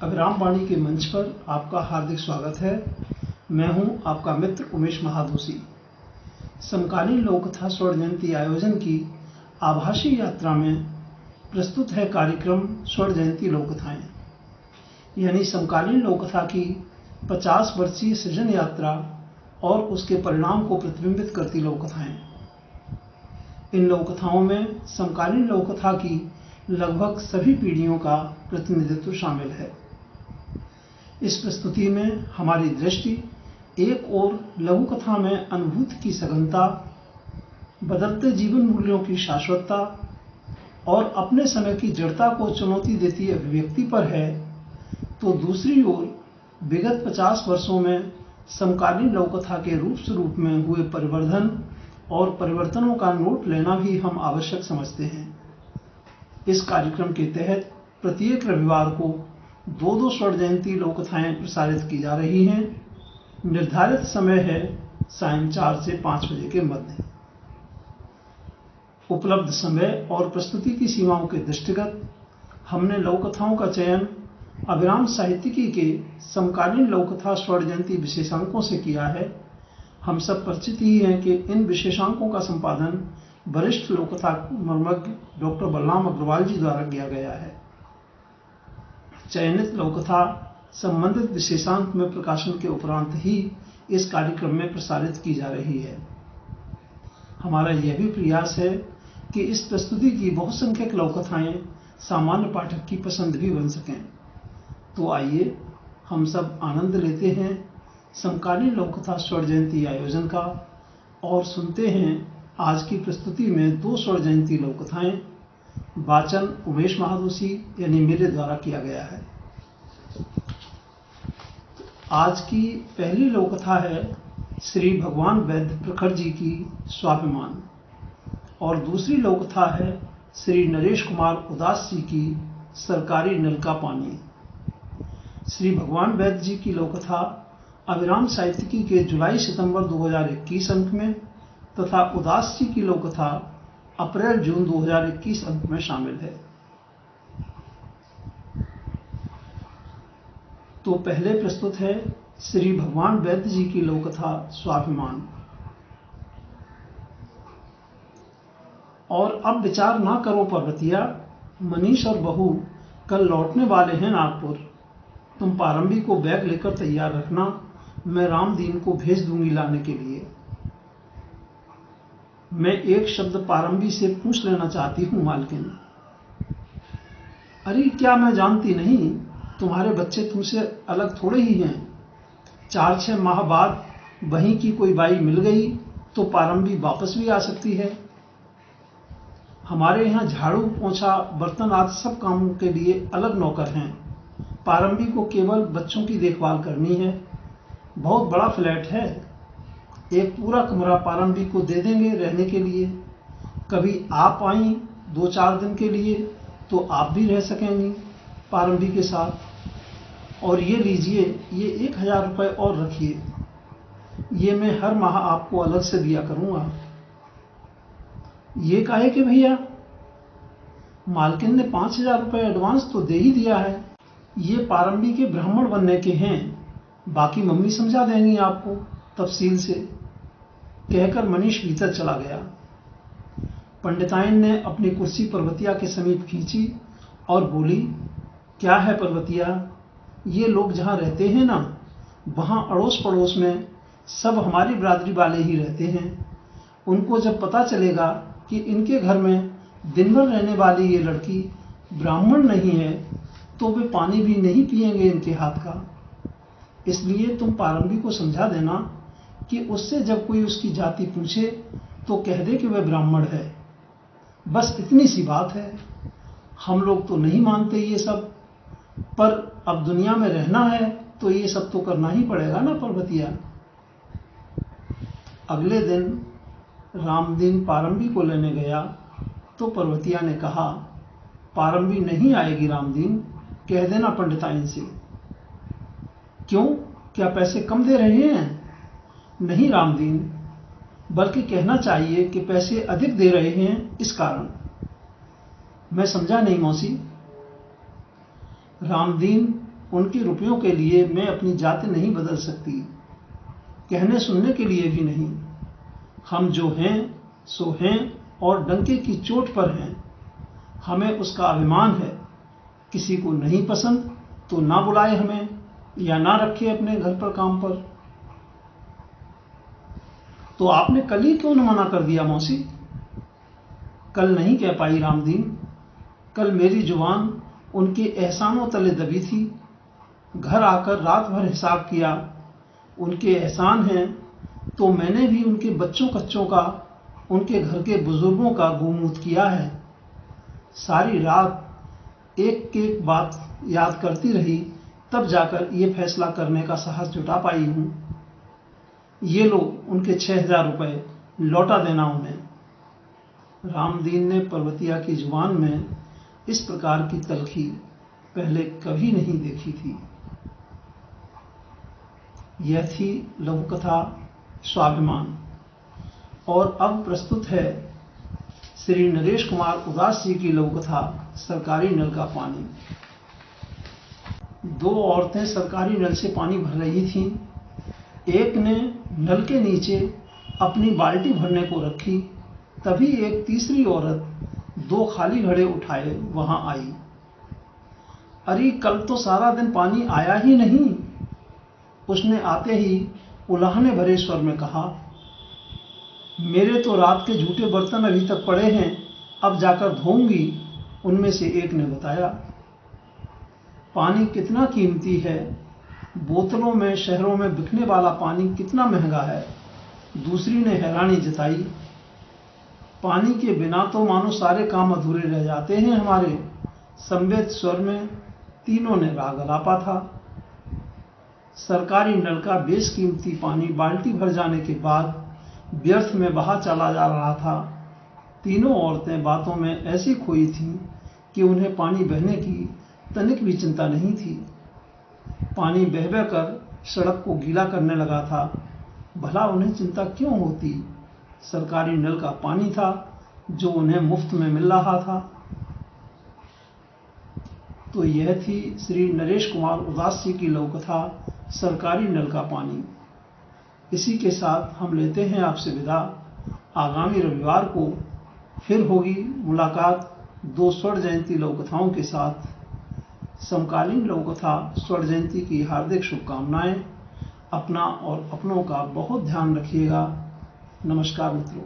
अभिराम वाणी के मंच पर आपका हार्दिक स्वागत है। मैं हूं आपका मित्र उमेश महादोशी। समकालीन लोककथा स्वर्ण जयंती आयोजन की आभासी यात्रा में प्रस्तुत है कार्यक्रम स्वर्ण जयंती लोककथाएं, यानी समकालीन लोककथा की 50 वर्षीय सृजन यात्रा और उसके परिणाम को प्रतिबिंबित करती लोककथाएं। इन लोककथाओं में समकालीन लोककथा की लगभग सभी पीढ़ियों का प्रतिनिधित्व शामिल है। इस प्रस्तुति में हमारी दृष्टि एक ओर लघु कथा में अनुभूति की सघनता, बदलते जीवन मूल्यों की शाश्वतता और अपने समय की जड़ता को चुनौती देती अभिव्यक्ति पर है, तो दूसरी ओर विगत 50 वर्षों में समकालीन लोककथा के रूप स्वरूप में हुए परिवर्धन और परिवर्तनों का नोट लेना भी हम आवश्यक समझते हैं। इस कार्यक्रम के तहत प्रत्येक रविवार को 2-2 स्वर्ण जयंती लोककथाएं प्रसारित की जा रही हैं। निर्धारित समय है सायं 4 से 5 बजे के मध्य। उपलब्ध समय और प्रस्तुति की सीमाओं के दृष्टिगत हमने लोककथाओं का चयन अभिराम साहित्यिकी के समकालीन लोककथा स्वर्ण जयंती विशेषांकों से किया है। हम सब परिचित ही हैं कि इन विशेषांकों का संपादन वरिष्ठ लोककथा मर्मज्ञ डॉक्टर बलराम अग्रवाल जी द्वारा किया गया है। चयनित लोककथा संबंधित विशेषांक में प्रकाशन के उपरांत ही इस कार्यक्रम में प्रसारित की जा रही है। हमारा यह भी प्रयास है कि इस प्रस्तुति की बहुसंख्यक लोककथाएं सामान्य पाठक की पसंद भी बन सकें। तो आइए हम सब आनंद लेते हैं समकालीन लोककथा स्वर्ण जयंती आयोजन का और सुनते हैं आज की प्रस्तुति में 2 स्वर्ण जयंती लोककथाएं। वाचन उमेश महादोशी यानी मेरे द्वारा किया गया है। आज की पहली लोककथा है श्री भगवान वैद्य प्रखर जी की स्वाभिमान और दूसरी लोककथा है श्री नरेश कुमार उदास जी की सरकारी नल का पानी। श्री भगवान वैद्य जी की लोककथा अभिराम साहित्यिकी के जुलाई-सितंबर 2021 अंक में तथा उदास जी की लोककथा अप्रैल-जून 2021 अंक में शामिल है। तो पहले प्रस्तुत है श्री भगवान वैद्य जी की लोककथा स्वाभिमान। और अब विचार ना करो पर्वतिया, मनीष और बहू कल लौटने वाले हैं नागपुर। तुम पारंबी को बैग लेकर तैयार रखना, मैं रामदीन को भेज दूंगी लाने के लिए। मैं एक शब्द पारंबी से पूछ लेना चाहती हूँ मालकिन। अरे क्या मैं जानती नहीं, तुम्हारे बच्चे तुमसे अलग थोड़े ही हैं। 4-6 माह बाद वहीं की कोई बाई मिल गई तो पारंबी वापस भी आ सकती है। हमारे यहाँ झाड़ू पोंछा बर्तन आदि सब कामों के लिए अलग नौकर हैं। पारंबी को केवल बच्चों की देखभाल करनी है। बहुत बड़ा फ्लैट है, एक पूरा कमरा पारंबी को दे देंगे रहने के लिए। कभी आप आई 2-4 दिन के लिए तो आप भी रह सकेंगी पारंबी के साथ। और ये लीजिए, ये 1000 रुपये और रखिए, ये मैं हर माह आपको अलग से दिया करूँगा। ये काहे कि भैया, मालकिन ने 5000 रुपये एडवांस तो दे ही दिया है। ये पारंबी के ब्राह्मण बनने के हैं, बाकी मम्मी समझा देंगी आपको तफसील से, कहकर मनीष भीतर चला गया। पंडिताइन ने अपनी कुर्सी पर्वतिया के समीप खींची और बोली, क्या है पर्वतिया, ये लोग जहाँ रहते हैं ना, वहाँ अड़ोस पड़ोस में सब हमारी बिरादरी वाले ही रहते हैं। उनको जब पता चलेगा कि इनके घर में दिन भर रहने वाली ये लड़की ब्राह्मण नहीं है तो वे पानी भी नहीं पिएंगे इनके हाथ का। इसलिए तुम पारंबी को समझा देना कि उससे जब कोई उसकी जाति पूछे तो कह दे कि वह ब्राह्मण है। बस इतनी सी बात है। हम लोग तो नहीं मानते ये सब, पर अब दुनिया में रहना है तो ये सब तो करना ही पड़ेगा ना पर्वतिया। अगले दिन रामदीन पारंबी को लेने गया तो पर्वतिया ने कहा, पारंबी नहीं आएगी रामदीन, कह देना पंडिताइन से। क्यों, क्या पैसे कम दे रहे हैं? नहीं रामदीन, बल्कि कहना चाहिए कि पैसे अधिक दे रहे हैं इस कारण। मैं समझा नहीं मौसी। रामदीन उनके रुपयों के लिए मैं अपनी जाति नहीं बदल सकती, कहने सुनने के लिए भी नहीं। हम जो हैं सो हैं और डंके की चोट पर हैं। हमें उसका अभिमान है। किसी को नहीं पसंद तो ना बुलाए हमें या ना रखे अपने घर पर काम पर। तो आपने कल ही क्यों न मना कर दिया मौसी? कल नहीं कह पाई रामदीन। कल मेरी जुबान उनके एहसानों तले दबी थी। घर आकर रात भर हिसाब किया। उनके एहसान हैं तो मैंने भी उनके बच्चों कच्चों का, उनके घर के बुजुर्गों का गोमूत किया है। सारी रात एक एक बात याद करती रही, तब जाकर ये फैसला करने का साहस जुटा पाई हूँ। ये लो उनके 6,000 रुपये, लौटा देना उन्हें। रामदीन ने पर्वतिया की जुबान में इस प्रकार की तलखी पहले कभी नहीं देखी थी। यह थी लघु कथा स्वाभिमान। और अब प्रस्तुत है श्री नरेश कुमार उदास जी की लघु कथा सरकारी नल का पानी। दो औरतें सरकारी नल से पानी भर रही थीं। एक ने नल के नीचे अपनी बाल्टी भरने को रखी, तभी एक तीसरी औरत 2 खाली घड़े उठाए वहां आई। अरे कल तो सारा दिन पानी आया ही नहीं, उसने आते ही उलाहने भरे स्वर में कहा। मेरे तो रात के झूठे बर्तन अभी तक पड़े हैं, अब जाकर धोऊंगी, उनमें से एक ने बताया। पानी कितना कीमती है, बोतलों में शहरों में बिकने वाला पानी कितना महंगा है, दूसरी ने हैरानी जताई। पानी के बिना तो मानो सारे काम अधूरे रह जाते हैं हमारे, संवेद स्वर में तीनों ने राग अलापा था। सरकारी नल का बेशकीमती पानी बाल्टी भर जाने के बाद व्यर्थ में बहा चला जा रहा था। तीनों औरतें बातों में ऐसी खोई थीं कि उन्हें पानी बहने की तनिक भी चिंता नहीं थी। पानी बह बह कर सड़क को गीला करने लगा था। भला उन्हें चिंता क्यों होती? सरकारी नल का पानी था जो उन्हें मुफ्त में मिल रहा था। तो यह थी श्री नरेश कुमार उदास जी की लघु कथा सरकारी नल का पानी। इसी के साथ हम लेते हैं आपसे विदा। आगामी रविवार को फिर होगी मुलाकात 2 स्वर्ण जयंती लघु कथाओं के साथ। समकालीन लघु कथा स्वर्ण जयंती की हार्दिक शुभकामनाएं। अपना और अपनों का बहुत ध्यान रखिएगा। नमस्कार मित्रों।